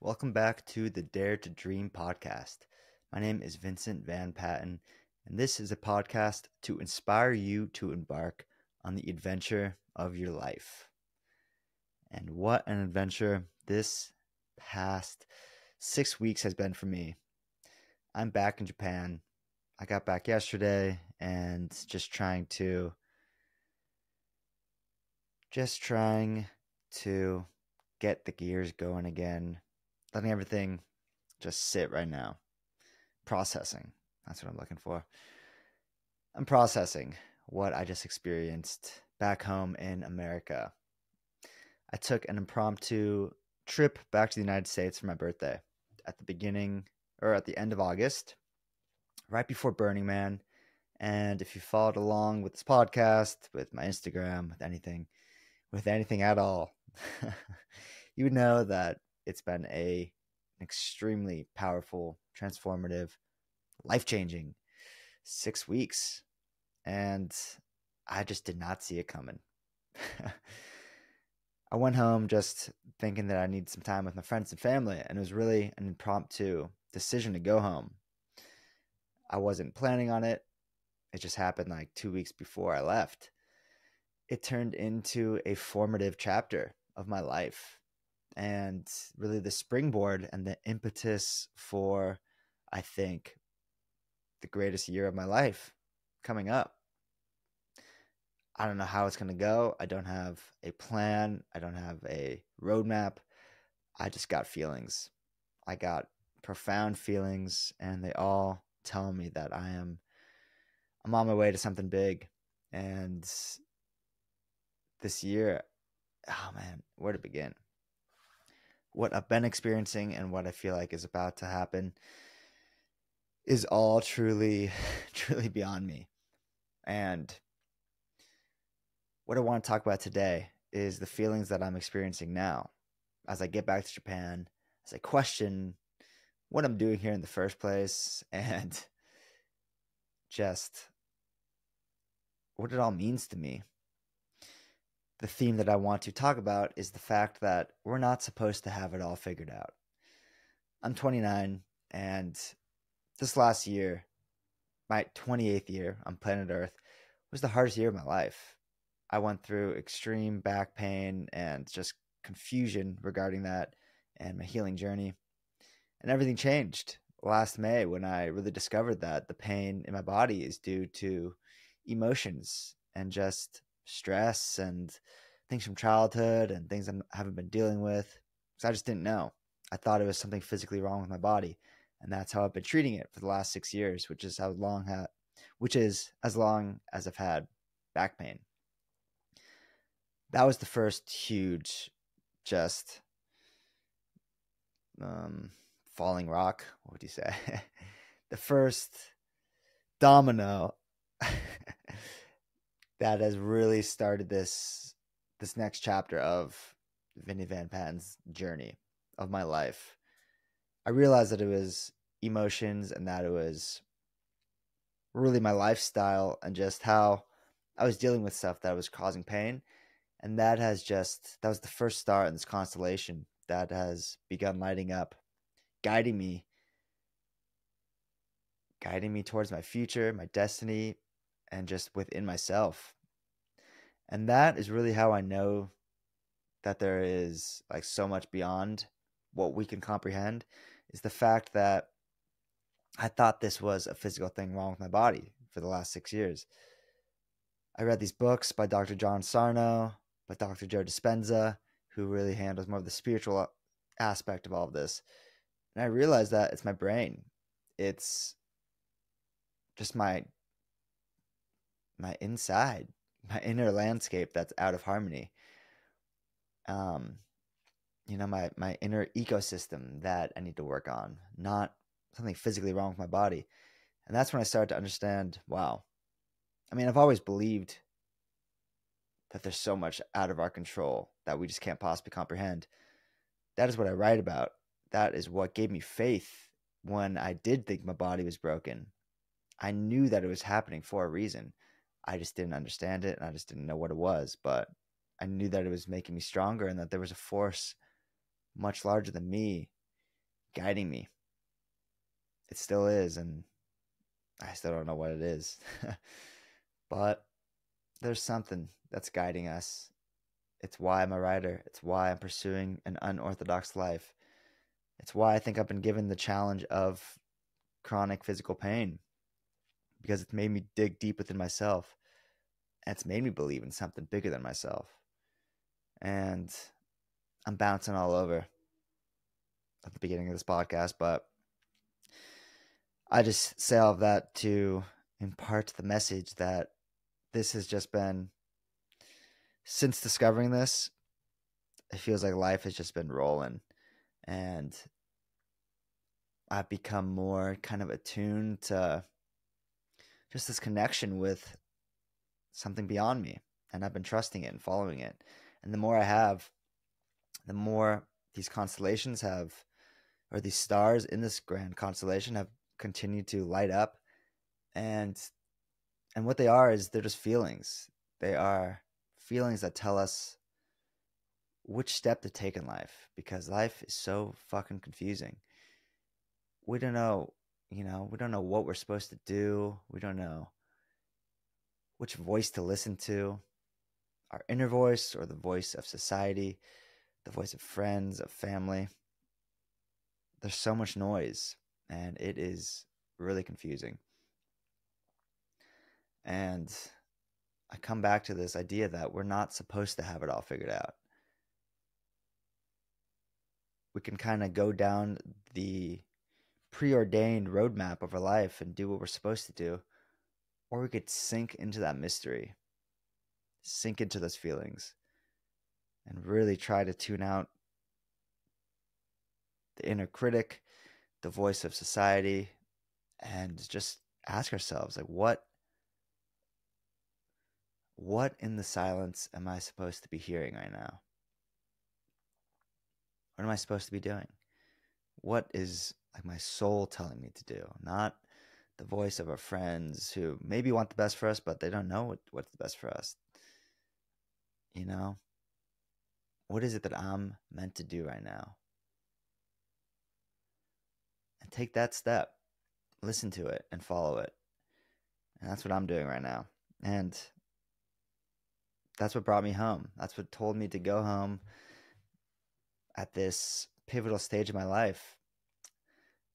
Welcome back to the Dare to Dream podcast. My name is Vincent Van Patten, and this is a podcast to inspire you to embark on the adventure of your life. And what an adventure this past 6 weeks has been for me. I'm back in Japan. I got back yesterday and just trying to get the gears going again, letting everything just sit right now. Processing. That's what I'm looking for. I'm processing what I just experienced back home in America. I took an impromptu trip back to the United States for my birthday at the end of August, right before Burning Man. And if you followed along with this podcast, with my Instagram, with anything at all, you would know that it's been an extremely powerful, transformative, life-changing 6 weeks. And I just did not see it coming. I went home just thinking that I needed some time with my friends and family, and it was really an impromptu decision to go home. I wasn't planning on it. It just happened like 2 weeks before I left. It turned into a formative chapter of my life, and really the springboard and the impetus for, I think, the greatest year of my life coming up. I don't know how it's going to go. I don't have a plan. I don't have a roadmap. I just got feelings. I got profound feelings, and they all tell me that I'm on my way to something big. And this year, oh man, where to begin? What I've been experiencing and what I feel like is about to happen is all truly, truly beyond me. And what I want to talk about today is the feelings that I'm experiencing now as I get back to Japan, as I question what I'm doing here in the first place, and just what it all means to me. The theme that I want to talk about is the fact that we're not supposed to have it all figured out. I'm 29, and this last year, my 28th year on planet Earth, was the hardest year of my life. I went through extreme back pain and just confusion regarding that and my healing journey. And everything changed last May when I really discovered that the pain in my body is due to emotions and just stress and things from childhood and things I haven't been dealing with. So I just didn't know. I thought it was something physically wrong with my body. And that's how I've been treating it for the last 6 years, which is as long as I've had back pain. That was the first huge, just falling rock. What would you say? The first domino that has really started this next chapter of Vinny Van Patten's journey of my life. I realized that it was emotions and that it was really my lifestyle and just how I was dealing with stuff that was causing pain. And that was the first star in this constellation that has begun lighting up, guiding me towards my future, my destiny, and just within myself. And that is really how I know that there is like so much beyond what we can comprehend, is the fact that I thought this was a physical thing wrong with my body for the last 6 years. I read these books by Dr. John Sarno, by Dr. Joe Dispenza, who really handles more of the spiritual aspect of all of this. And I realized that it's my brain. It's just my inside, my inner landscape that's out of harmony. My inner ecosystem that I need to work on, not something physically wrong with my body. And that's when I started to understand, wow. I mean, I've always believed that there's so much out of our control that we just can't possibly comprehend. That is what I write about. That is what gave me faith when I did think my body was broken. I knew that it was happening for a reason. I just didn't understand it, and I just didn't know what it was. But I knew that it was making me stronger and that there was a force much larger than me guiding me. It still is, and I still don't know what it is. But there's something that's guiding us. It's why I'm a writer. It's why I'm pursuing an unorthodox life. It's why I think I've been given the challenge of chronic physical pain, because it's made me dig deep within myself, and it's made me believe in something bigger than myself. And I'm bouncing all over at the beginning of this podcast, but I just say all of that to impart the message that this has just been, since discovering this, it feels like life has just been rolling, and I've become more kind of attuned to just this connection with something beyond me, and I've been trusting it and following it. And the more I have, the more these constellations have, or these stars in this grand constellation have continued to light up, and what they are is they're just feelings. They are feelings that tell us which step to take in life, because life is so fucking confusing. We don't know, we don't know what we're supposed to do. We don't know which voice to listen to, our inner voice or the voice of society, the voice of friends, of family. There's so much noise, and it is really confusing. And I come back to this idea that we're not supposed to have it all figured out. We can kind of go down the preordained roadmap of our life and do what we're supposed to do, or we could sink into that mystery, sink into those feelings, and really try to tune out the inner critic, the voice of society, and just ask ourselves, like, what in the silence am I supposed to be hearing right now? What am I supposed to be doing? What is like my soul telling me to do? Not the voice of our friends who maybe want the best for us, but they don't know what's the best for us. What is it that I'm meant to do right now? And take that step, listen to it, and follow it. And that's what I'm doing right now. And that's what brought me home. That's what told me to go home at this pivotal stage of my life.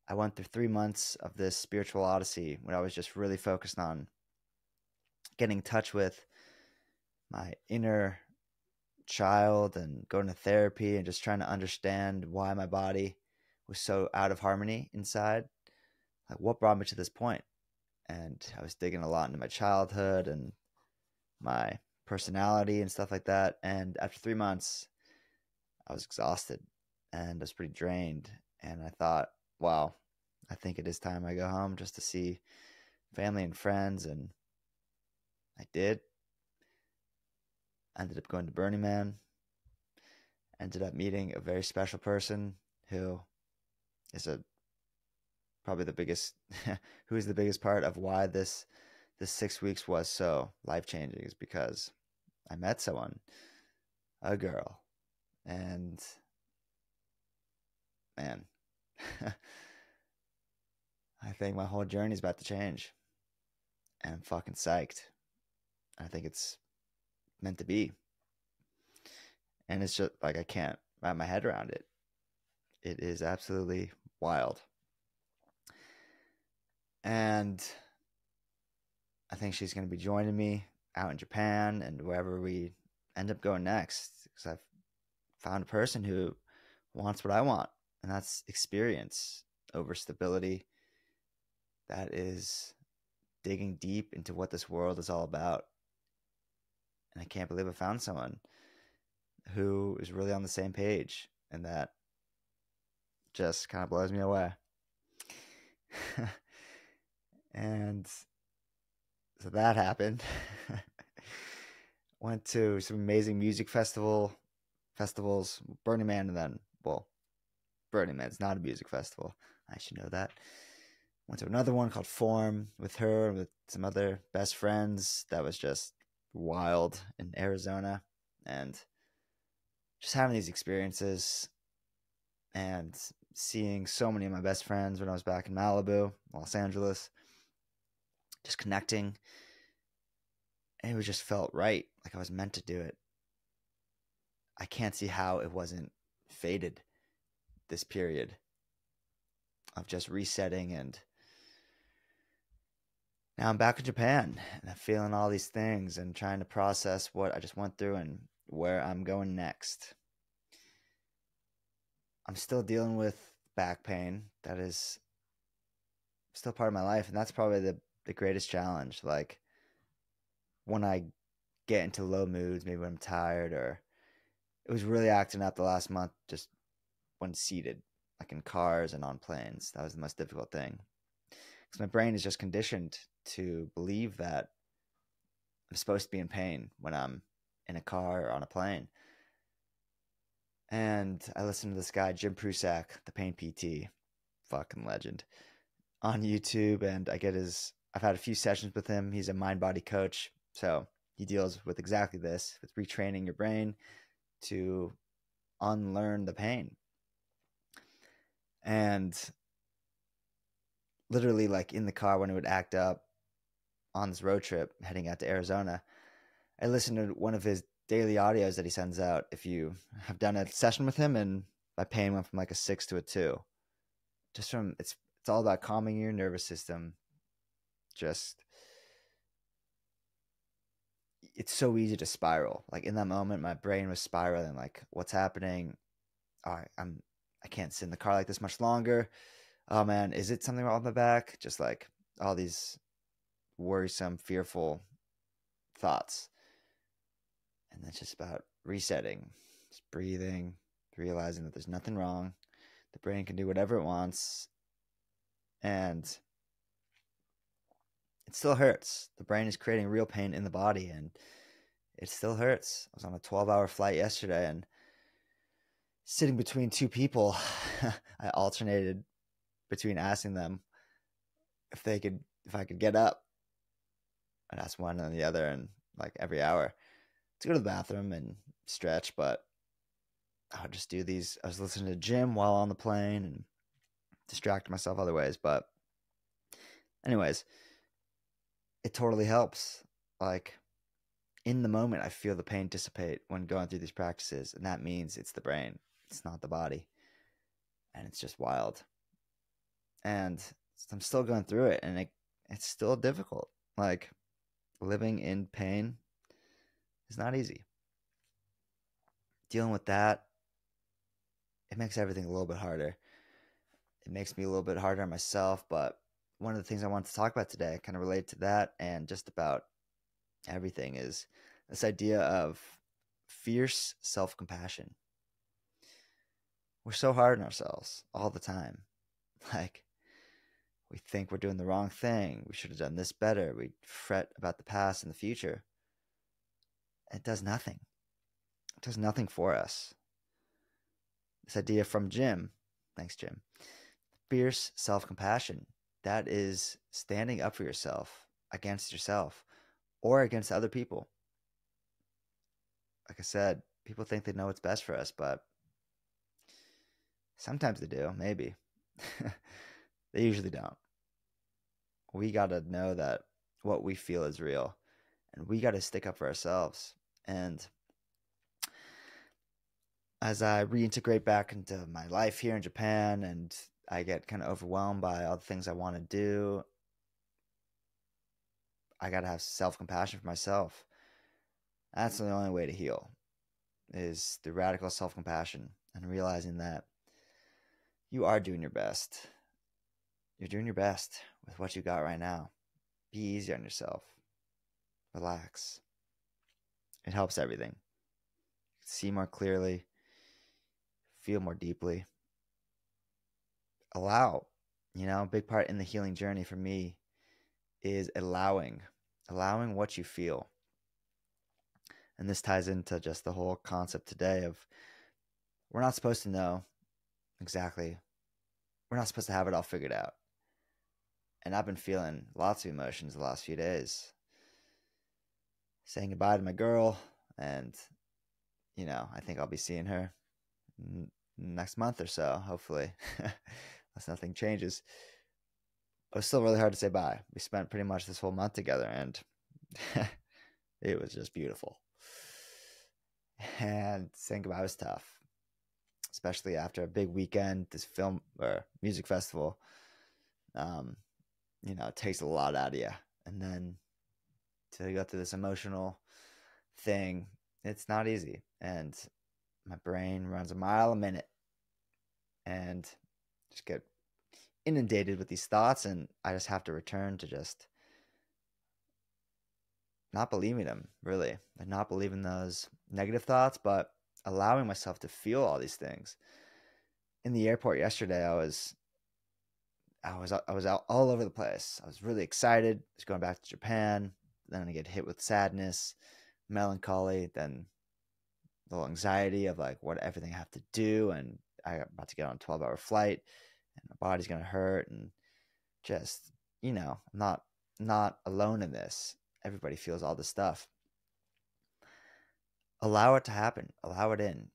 I went through 3 months of this spiritual odyssey when I was just really focused on getting in touch with my inner child and going to therapy and just trying to understand why my body was so out of harmony inside. Like, what brought me to this point? And I was digging a lot into my childhood and my personality and stuff like that. And after 3 months, I was exhausted and I was pretty drained. And I thought, wow, I think it is time I go home just to see family and friends. And I did. I ended up going to Burning Man. Ended up meeting a very special person who is probably the biggest who is the biggest part of why this 6 weeks was so life-changing, is because I met someone, a girl, and man, I think my whole journey is about to change, and I'm fucking psyched. I think it's meant to be, and it's just like I can't wrap my head around it. It is absolutely wild. And I think she's going to be joining me out in Japan and wherever we end up going next, because I've found a person who wants what I want, and that's experience over stability. That is digging deep into what this world is all about. And I can't believe I found someone who is really on the same page, and that just kind of blows me away. And so that happened. Went to some amazing music festivals, Burning Man, and then, well, Burning Man's not a music festival. I should know that. Went to another one called Form with her and with some other best friends. That was just wild in Arizona. And just having these experiences and seeing so many of my best friends when I was back in Malibu, Los Angeles, just connecting. And it just felt right, like I was meant to do it. I can't see how it wasn't fated, this period of just resetting. And now I'm back in Japan and I'm feeling all these things and trying to process what I just went through and where I'm going next. I'm still dealing with back pain. That is still part of my life. And that's probably the greatest challenge. Like when I get into low moods, maybe when I'm tired, or it was really acting up the last month just when seated, like in cars and on planes. That was the most difficult thing. Because my brain is just conditioned to believe that I'm supposed to be in pain when I'm in a car or on a plane. And I listened to this guy, Jim Prusak, the pain PT, fucking legend, on YouTube. And I've had a few sessions with him. He's a mind body coach. So he deals with exactly this, with retraining your brain to unlearn the pain. And literally, like in the car when it would act up on this road trip heading out to Arizona, I listened to one of his daily audios that he sends out. If you have done a session with him, and my pain went from like a 6 to a 2. Just from it's all about calming your nervous system. Just it's so easy to spiral. Like in that moment, my brain was spiraling. Like, what's happening? I can't sit in the car like this much longer. Oh man, is it something wrong with my back? Just like all these worrisome, fearful thoughts. And that's just about resetting, just breathing, realizing that there's nothing wrong. The brain can do whatever it wants. And it still hurts. The brain is creating real pain in the body, and it still hurts. I was on a 12-hour flight yesterday, and sitting between two people, I alternated between asking them if I could get up. I'd ask one and the other, and like every hour to go to the bathroom and stretch. But I would just do these. I was listening to Jim while on the plane and distracted myself other ways. But anyways, it totally helps. Like in the moment, I feel the pain dissipate when going through these practices. And that means it's the brain, it's not the body. And it's just wild. And I'm still going through it, and it's still difficult. Like living in pain is not easy. Dealing with that, it makes everything a little bit harder. It makes me a little bit harder on myself. But one of the things I want to talk about today, kind of related to that and just about everything, is this idea of fierce self-compassion. We're so hard on ourselves all the time. Like, we think we're doing the wrong thing. We should have done this better. We fret about the past and the future. It does nothing. It does nothing for us. This idea from Jim, thanks, Jim, fierce self-compassion. That is standing up for yourself against yourself or against other people. Like I said, people think they know what's best for us, but sometimes they do, maybe. They usually don't. We got to know that what we feel is real, and we got to stick up for ourselves. And as I reintegrate back into my life here in Japan and I get kind of overwhelmed by all the things I want to do, I got to have self-compassion for myself. That's the only way to heal, is through radical self-compassion and realizing that you are doing your best. You're doing your best with what you got right now. Be easy on yourself. Relax. It helps everything. See more clearly. Feel more deeply. Allow. A big part in the healing journey for me is allowing what you feel. And this ties into just the whole concept today of we're not supposed to know exactly. We're not supposed to have it all figured out. And I've been feeling lots of emotions the last few days. Saying goodbye to my girl, and I think I'll be seeing her next month or so, hopefully, unless nothing changes. But it was still really hard to say bye. We spent pretty much this whole month together, and it was just beautiful. And saying goodbye was tough, especially after a big weekend, this film or music festival. Um, it takes a lot out of you. And then to go through this emotional thing, it's not easy. And my brain runs a mile a minute and just get inundated with these thoughts. And I just have to return to just not believing them, really, and not believing those negative thoughts, but allowing myself to feel all these things. In the airport yesterday, I was out all over the place. I was really excited. I was going back to Japan. Then I get hit with sadness, melancholy, then the little anxiety of like what everything I have to do, and I'm about to get on a 12-hour flight, and my body's gonna hurt, and just I'm not alone in this. Everybody feels all this stuff. Allow it to happen. Allow it in.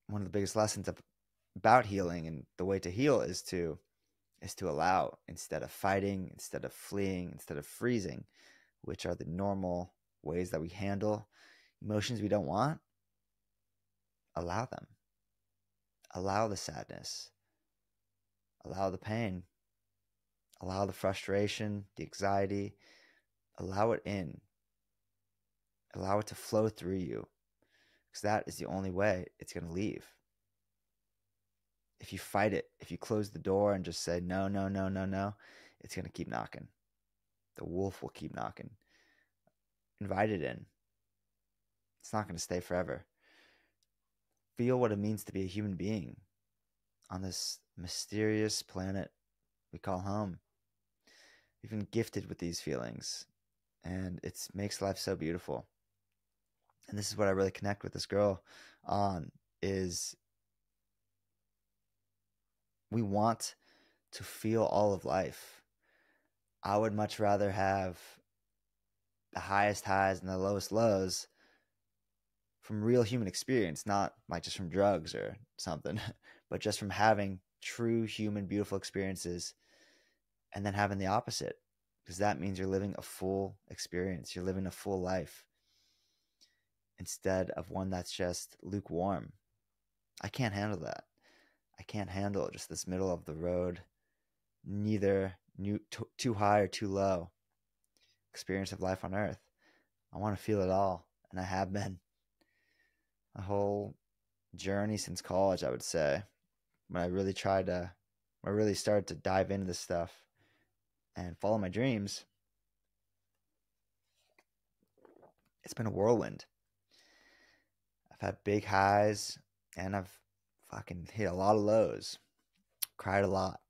One of the biggest lessons about healing and the way to heal is to allow, instead of fighting, instead of fleeing, instead of freezing, which are the normal ways that we handle emotions we don't want. Allow them. Allow the sadness. Allow the pain. Allow the frustration, the anxiety. Allow it in. Allow it to flow through you, because that is the only way it's going to leave. If you fight it, if you close the door and just say, no, no, no, no, no, it's going to keep knocking. The wolf will keep knocking. Invite it in. It's not going to stay forever. Feel what it means to be a human being on this mysterious planet we call home. We've been gifted with these feelings, and it makes life so beautiful. And this is what I really connect with this girl on, is we want to feel all of life. I would much rather have the highest highs and the lowest lows from real human experience, not like just from drugs or something, but just from having true human beautiful experiences, and then having the opposite, because that means you're living a full experience. You're living a full life instead of one that's just lukewarm. I can't handle that. I can't handle just this middle of the road, neither too high or too low experience of life on earth. I want to feel it all, and I have been. A whole journey since college, I would say, when I really started to dive into this stuff and follow my dreams. It's been a whirlwind. I've had big highs, and I've fucking hit a lot of lows. Cried a lot.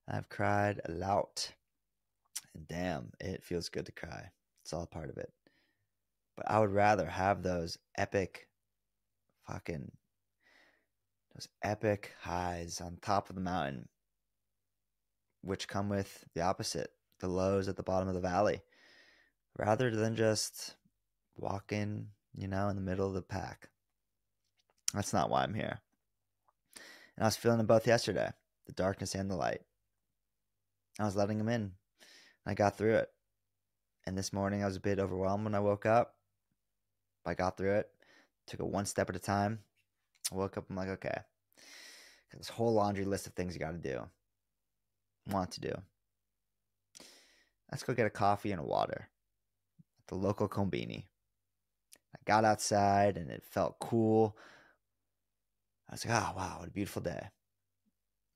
I've cried a lot. And damn, it feels good to cry. It's all part of it. But I would rather have those epic highs on top of the mountain, which come with the opposite, the lows at the bottom of the valley, rather than just walking, in the middle of the pack. That's not why I'm here. And I was feeling them both yesterday, the darkness and the light. I was letting them in. I got through it. And this morning I was a bit overwhelmed when I woke up. But I got through it. Took it one step at a time. I woke up, I'm like, okay. Got this whole laundry list of things you got to do. Want to do. Let's go get a coffee and a water at the local combini. I got outside and it felt cool. I was like, oh, wow, what a beautiful day.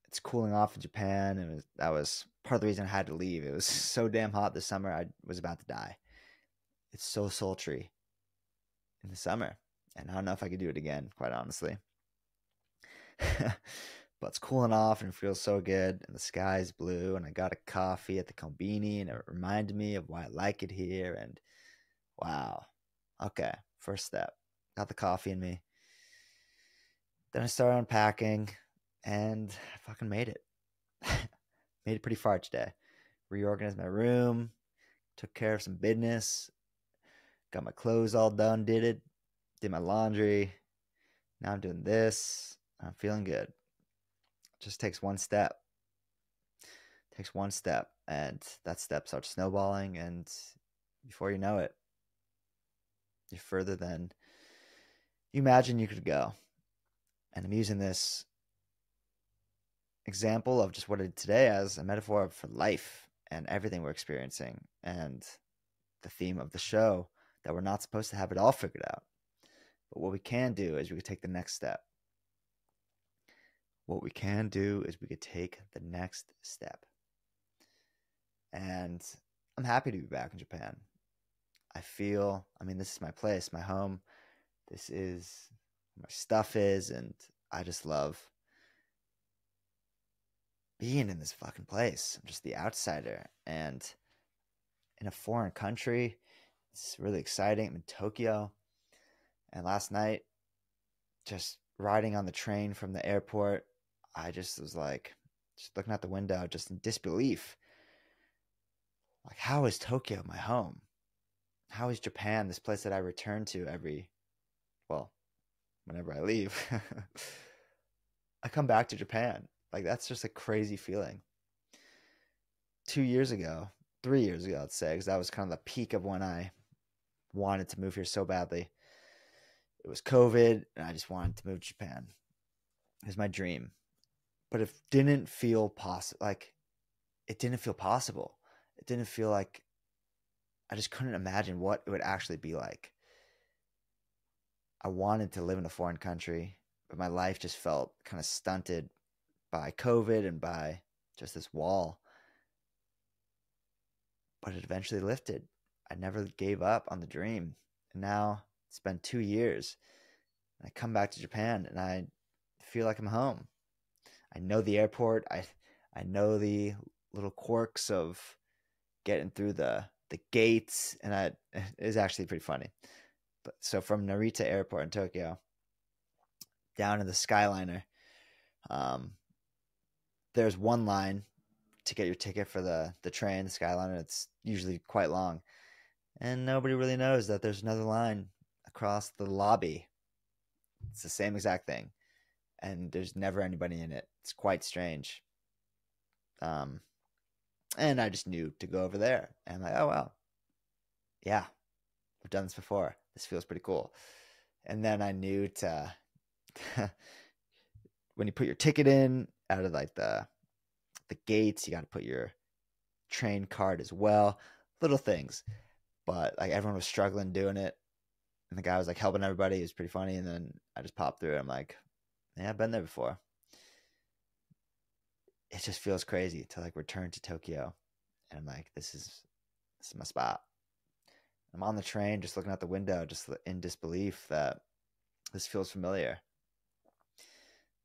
It's cooling off in Japan, and that was part of the reason I had to leave. It was so damn hot this summer, I was about to die. It's so sultry in the summer, and I don't know if I could do it again, quite honestly. But it's cooling off and it feels so good, and the sky's blue, and I got a coffee at the combini, and it reminded me of why I like it here. And wow, okay, first step, got the coffee in me. Then I started unpacking, and I fucking made it. Made it pretty far today. Reorganized my room, took care of some business, got my clothes all done, did my laundry. Now I'm doing this. I'm feeling good. It just takes one step. Takes one step, and that step starts snowballing, and before you know it, you're further than you imagine you could go. And I'm using this example of just what I did today as a metaphor for life and everything we're experiencing, and the theme of the show, that we're not supposed to have it all figured out. But what we can do is we could take the next step. What we can do is we could take the next step. And I'm happy to be back in Japan. This is my place, my home. This is where my stuff is, and I just love being in this fucking place. I'm just the outsider, and in a foreign country. It's really exciting. I'm in Tokyo, and last night, just riding on the train from the airport, I just was like, just looking out the window, just in disbelief. Like, how is Tokyo my home? How is Japan this place that I return to whenever I leave? I come back to Japan. Like, that's just a crazy feeling. 3 years ago, let's say, because that was kind of the peak of when I wanted to move here so badly. It was COVID, and I just wanted to move to Japan. It was my dream. But it didn't feel possible. It didn't feel possible. It didn't feel like, I just couldn't imagine what it would actually be like. I wanted to live in a foreign country, but my life just felt kind of stunted by COVID and by just this wall. But it eventually lifted. I never gave up on the dream. And now it's been 2 years. And I come back to Japan and I feel like I'm home. I know the airport. I know the little quirks of getting through the gates, and it is actually pretty funny. But so from Narita Airport in Tokyo down to the Skyliner, there's one line to get your ticket for the train, the Skyliner. It's usually quite long, and nobody really knows that there's another line across the lobby. It's the same exact thing, and there's never anybody in it. It's quite strange. And I just knew to go over there. And I'm like, oh, wow. Yeah, I've done this before. This feels pretty cool. And then I knew to, when you put your ticket in out of like the gates, you got to put your train card as well. Little things. But like everyone was struggling doing it. And the guy was like helping everybody. It was pretty funny. And then I just popped through it. I'm like, yeah, I've been there before. It just feels crazy to like return to Tokyo. And I'm like, this is my spot. I'm on the train, just looking out the window, just in disbelief that this feels familiar.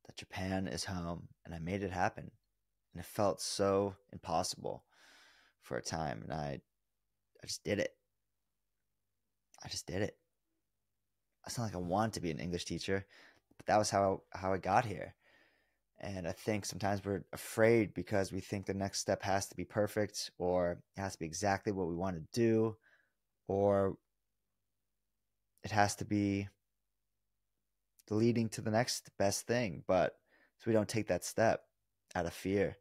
That Japan is home, and I made it happen. And it felt so impossible for a time. And I just did it. I just did it. It's not like I wanted to be an English teacher, but that was how I got here. And I think sometimes we're afraid because we think the next step has to be perfect, or it has to be exactly what we want to do, or it has to be leading to the next best thing. But so we don't take that step out of fear.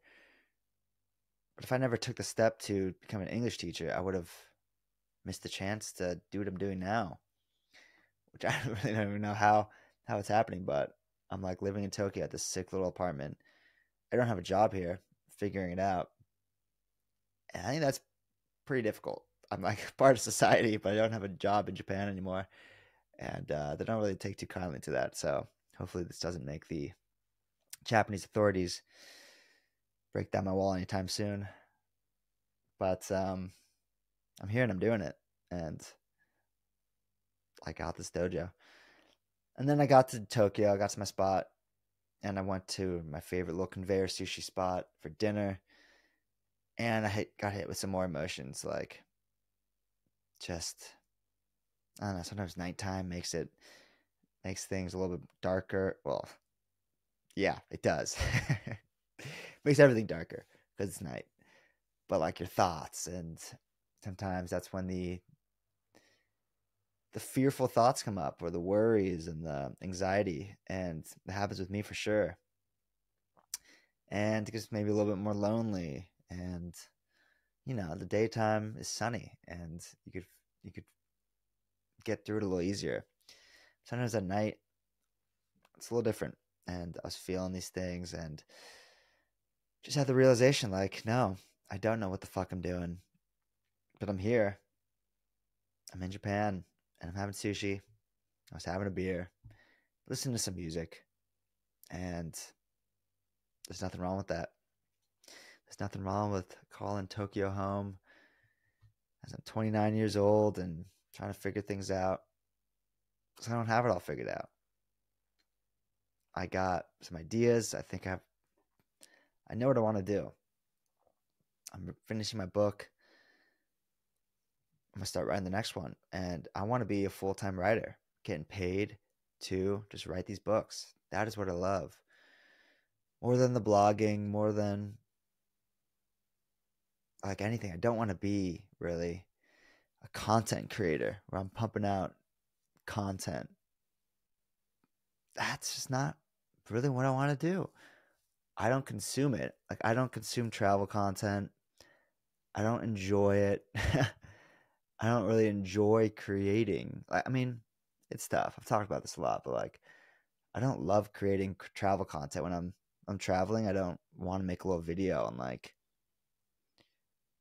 But if I never took the step to become an English teacher, I would have missed the chance to do what I'm doing now, which I really don't even know how it's happening. But I'm like living in Tokyo at this sick little apartment. I don't have a job here, figuring it out. And I think that's pretty difficult. I'm like part of society, but I don't have a job in Japan anymore. And they don't really take too kindly to that. So hopefully this doesn't make the Japanese authorities break down my wall anytime soon. But I'm here and I'm doing it. And I got this dojo. And then I got to Tokyo, I got to my spot, and I went to my favorite little conveyor sushi spot for dinner. And I got hit with some more emotions, like just, I don't know, sometimes nighttime makes things a little bit darker. Well, yeah, it does. Makes everything darker because it's night. But like your thoughts, and sometimes that's when the the fearful thoughts come up, or the worries and the anxiety, and it happens with me for sure. And it gets maybe a little bit more lonely, and the daytime is sunny, and you could get through it a little easier. Sometimes at night it's a little different, and I was feeling these things and just had the realization, like, no, I don't know what the fuck I'm doing, but I'm here. I'm in Japan, and I'm having sushi. I was having a beer, listening to some music, and there's nothing wrong with that. There's nothing wrong with calling Tokyo home as I'm 29 years old and trying to figure things out, because I don't have it all figured out. I got some ideas. I know what I want to do. I'm finishing my book. I'm gonna start writing the next one, and I want to be a full-time writer, getting paid to just write these books. That is what I love. More than the blogging, more than like anything. I don't want to be really a content creator where I'm pumping out content. That's just not really what I want to do. I don't consume it. Like, I don't consume travel content. I don't enjoy it. I don't really enjoy creating. I mean, it's tough. I've talked about this a lot, but like, I don't love creating travel content when I'm traveling. I don't want to make a little video on like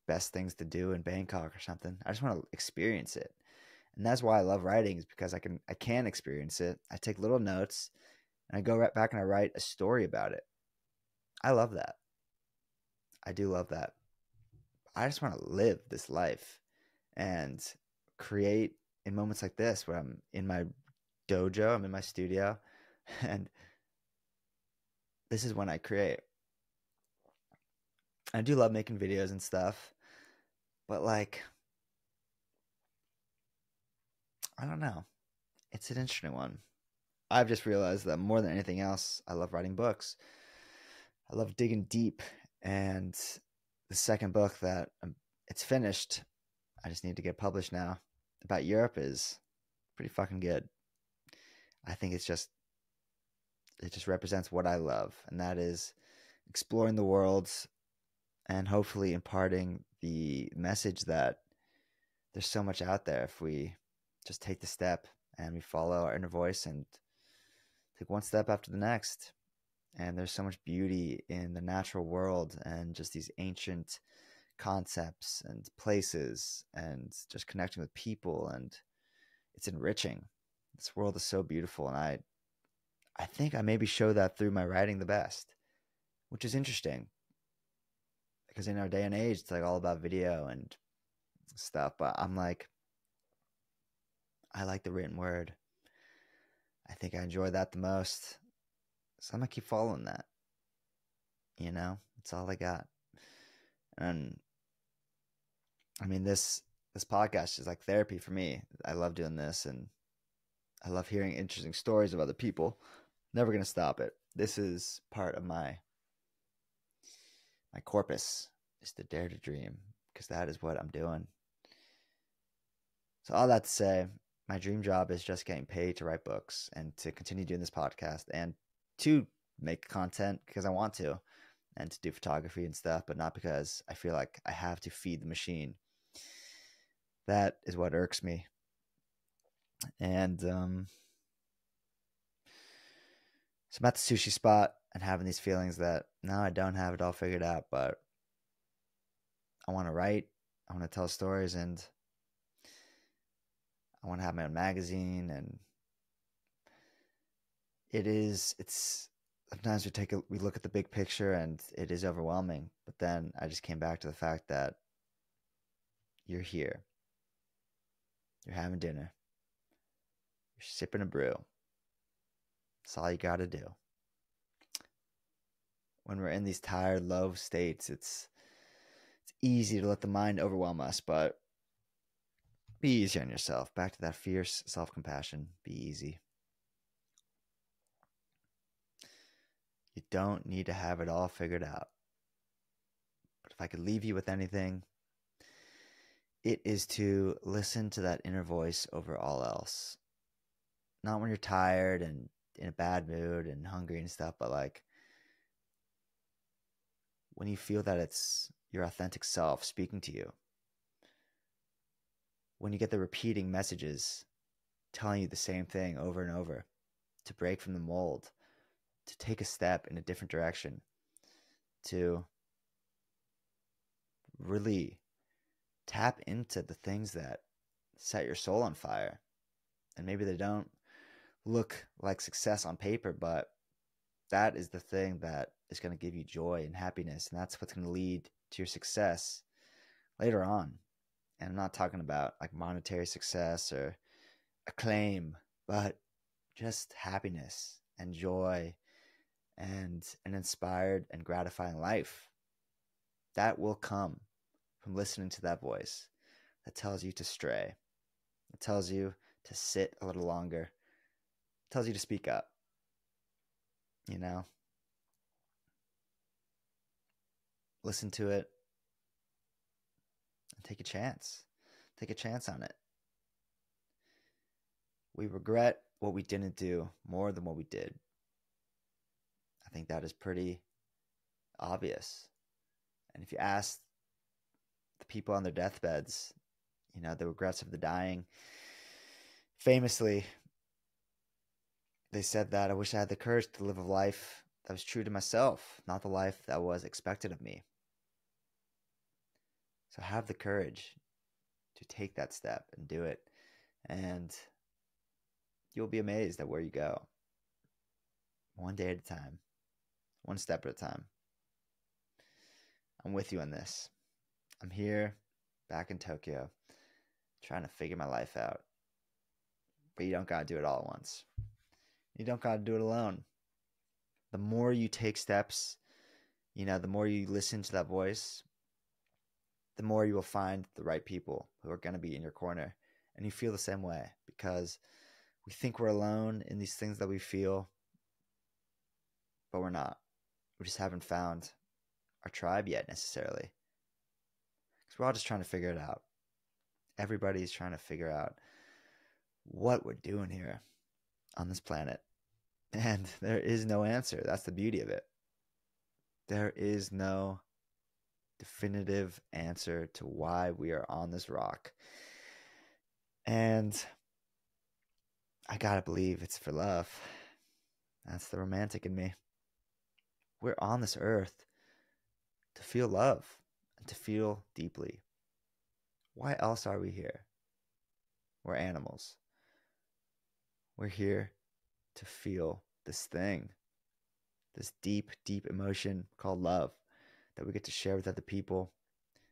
best things to do in Bangkok or something. I just want to experience it. And that's why I love writing, is because I can experience it. I take little notes and I go right back and I write a story about it. I love that. I do love that. I just want to live this life and create in moments like this where I'm in my dojo, I'm in my studio, and this is when I create. I do love making videos and stuff, but like, I don't know. It's an interesting one. I've just realized that more than anything else, I love writing books. I love digging deep, and the second book that it's finished, I just need to get published now, about Europe, is pretty fucking good. I think it just represents what I love, and that is exploring the world and hopefully imparting the message that there's so much out there if we just take the step and we follow our inner voice and take one step after the next. And there's so much beauty in the natural world and just these ancient concepts and places and just connecting with people, and it's enriching. This world is so beautiful, and I think I maybe show that through my writing the best, which is interesting because in our day and age it's like all about video and stuff, but I'm like, I like the written word. I think I enjoy that the most, so I'm gonna keep following that. It's all I got. And I mean, this podcast is like therapy for me. I love doing this, and I love hearing interesting stories of other people. Never gonna stop it. This is part of my corpus, is to dare to dream, because that is what I'm doing. So all that to say, my dream job is just getting paid to write books and to continue doing this podcast and to make content because I want to, and to do photography and stuff, but not because I feel like I have to feed the machine. That is what irks me. And so I'm at the sushi spot and having these feelings that no, I don't have it all figured out, but I want to write, I want to tell stories, and I want to have my own magazine. And it's sometimes we look at the big picture and it is overwhelming, but then I just came back to the fact that you're here, you're having dinner, you're sipping a brew. That's all you got to do. When we're in these tired, low states, it's easy to let the mind overwhelm us, but be easy on yourself. Back to that fierce self-compassion. Be easy. You don't need to have it all figured out. But if I could leave you with anything, it is to listen to that inner voice over all else. Not when you're tired and in a bad mood and hungry and stuff, but like when you feel that it's your authentic self speaking to you. When you get the repeating messages telling you the same thing over and over, to break from the mold, to take a step in a different direction, to really tap into the things that set your soul on fire. And maybe they don't look like success on paper, but that is the thing that is going to give you joy and happiness. And that's what's going to lead to your success later on. And I'm not talking about like monetary success or acclaim, but just happiness and joy and an inspired and gratifying life. That will come from listening to that voice that tells you to stray. It tells you to sit a little longer. It tells you to speak up. You know? Listen to it and take a chance. Take a chance on it. We regret what we didn't do more than what we did. I think that is pretty obvious. And if you ask the people on their deathbeds, you know, the regrets of the dying, famously, they said that I wish I had the courage to live a life that was true to myself, not the life that was expected of me. So have the courage to take that step and do it. And you'll be amazed at where you go. One day at a time. One step at a time. I'm with you on this. I'm here, back in Tokyo, trying to figure my life out. But you don't gotta do it all at once. You don't gotta do it alone. The more you take steps, you know, the more you listen to that voice, the more you will find the right people who are gonna be in your corner. And you feel the same way because we think we're alone in these things that we feel, but we're not. We just haven't found our tribe yet necessarily. Because we're all just trying to figure it out. Everybody's trying to figure out what we're doing here on this planet. And there is no answer. That's the beauty of it. There is no definitive answer to why we are on this rock. And I gotta believe it's for love. That's the romantic in me. We're on this earth to feel love and to feel deeply. Why else are we here? We're animals. We're here to feel this thing, this deep, deep emotion called love that we get to share with other people,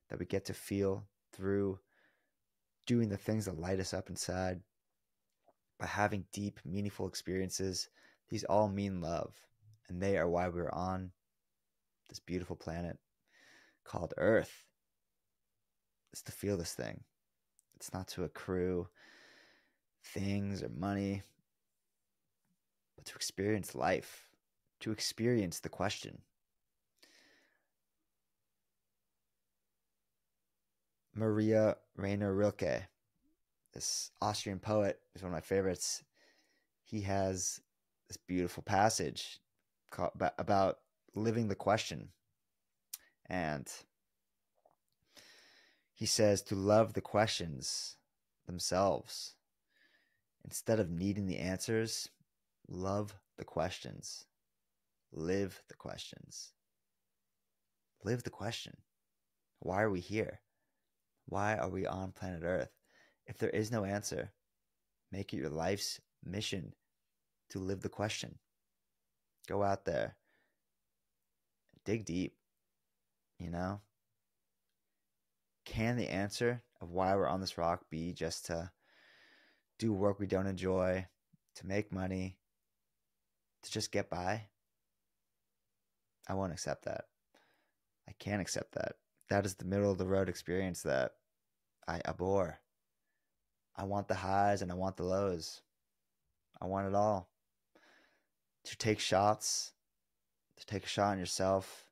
that we get to feel through doing the things that light us up inside, by having deep, meaningful experiences. These all mean love, and they are why we're on this beautiful planet called Earth. It's to feel this thing. It's not to accrue things or money, but to experience life, to experience the question. Maria Rainer Rilke, this Austrian poet, is one of my favorites. He has this beautiful passage about living the question. And he says to love the questions themselves. Instead of needing the answers, love the questions. Live the questions. Live the question. Why are we here? Why are we on planet Earth? If there is no answer, make it your life's mission to live the question. Go out there. Dig deep. You know? Can the answer of why we're on this rock be just to do work we don't enjoy, to make money, to just get by? I won't accept that. I can't accept that. That is the middle of the road experience that I abhor. I want the highs and I want the lows. I want it all. To take shots, to take a shot on yourself,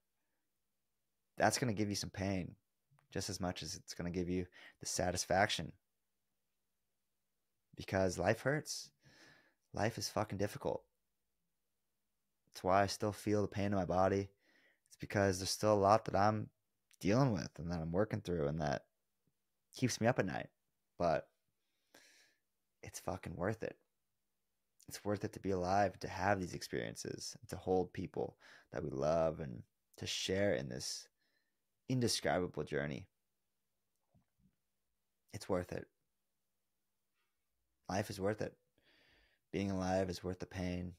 that's going to give you some pain. just as much as it's going to give you the satisfaction. Because life hurts. Life is fucking difficult. That's why I still feel the pain in my body. It's because there's still a lot that I'm dealing with and that I'm working through and that keeps me up at night. But it's fucking worth it. It's worth it to be alive, to have these experiences, to hold people that we love and to share in this indescribable journey. It's worth it. Life is worth it. Being alive is worth the pain.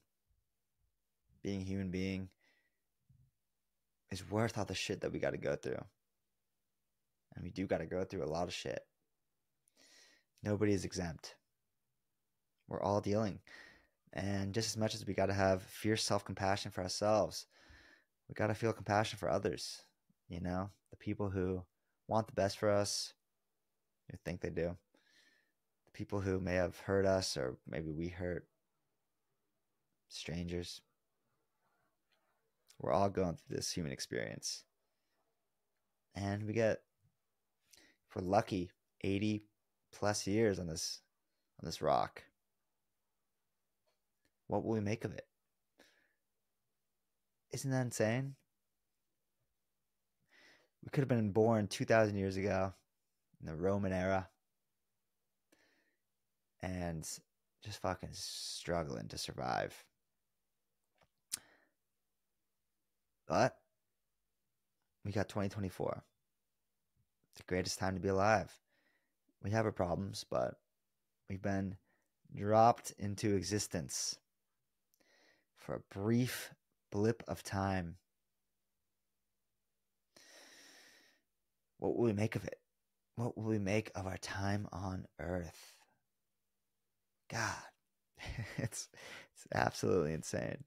Being a human being is worth all the shit that we got to go through. And we do got to go through a lot of shit. Nobody is exempt. We're all dealing. And just as much as we got to have fierce self-compassion for ourselves, we got to feel compassion for others. You know, the people who want the best for us, who think they do. The people who may have hurt us, or maybe we hurt strangers. We're all going through this human experience. And we get, if we're lucky, 80 plus years on this rock. What will we make of it? Isn't that insane? We could have been born 2,000 years ago in the Roman era and just fucking struggling to survive. But we got 2024. The greatest time to be alive. We have our problems, but we've been dropped into existence for a brief blip of time. What will we make of it? What will we make of our time on Earth? God, it's absolutely insane.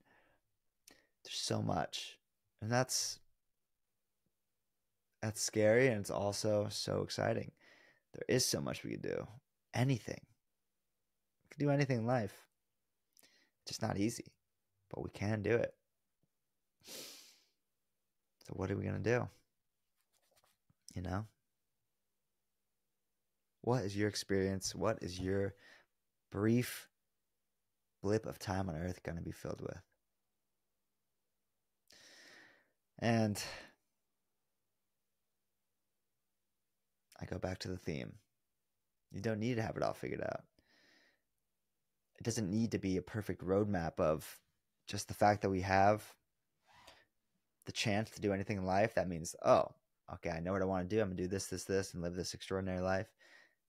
There's so much. And that's scary, and it's also so exciting. There is so much we could do. Anything. We could do anything in life. It's just not easy. But we can do it. So what are we going to do? You know? What is your experience? What is your brief blip of time on Earth going to be filled with? And I go back to the theme. You don't need to have it all figured out. It doesn't need to be a perfect roadmap of just the fact that we have the chance to do anything in life. That means, oh, okay, I know what I want to do. I'm going to do this, this, this, and live this extraordinary life.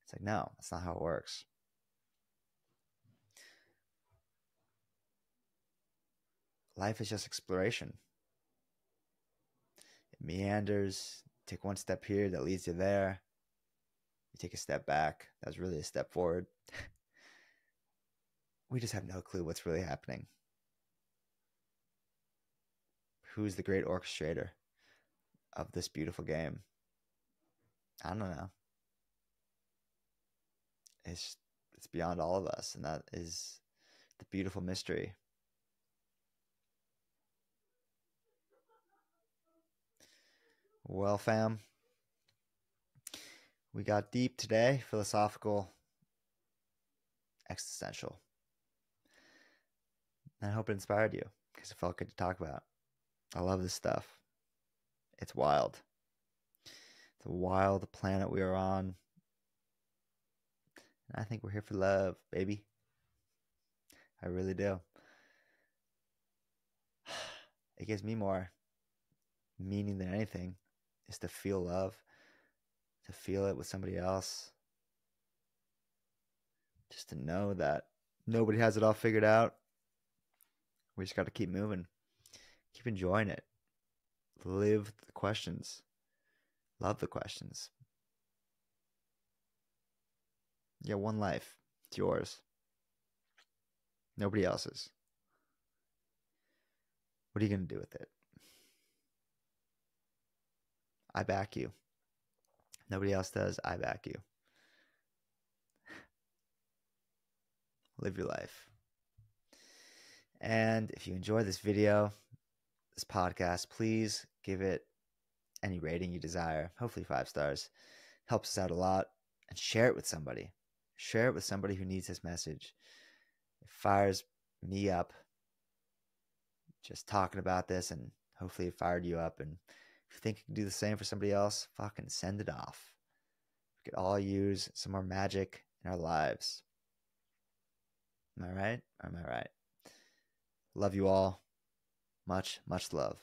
It's like, no, that's not how it works. Life is just exploration. It meanders. Take one step here, that leads you there. You take a step back, that's really a step forward. We just have no clue what's really happening. Who's the great orchestrator of this beautiful game? I don't know. It's beyond all of us, and that is the beautiful mystery. Well, fam, we got deep today, philosophical, existential. And I hope it inspired you, because it felt good to talk about. I love this stuff. It's wild. It's a wild planet we are on. And I think we're here for love, baby. I really do. It gives me more meaning than anything, is to feel love, to feel it with somebody else. Just to know that nobody has it all figured out. We just got to keep moving. Keep enjoying it. Live the questions. Love the questions. You got one life. It's yours. Nobody else's. What are you going to do with it? I back you. Nobody else does. I back you. Live your life. And if you enjoy this video, this podcast, please give it any rating you desire, hopefully 5 stars. Helps us out a lot. And share it with somebody. Share it with somebody who needs this message. It fires me up just talking about this, and hopefully it fired you up. And if you think you can do the same for somebody else, fucking send it off. We could all use some more magic in our lives. Am I right? Or am I right? Love you all. Much, much love.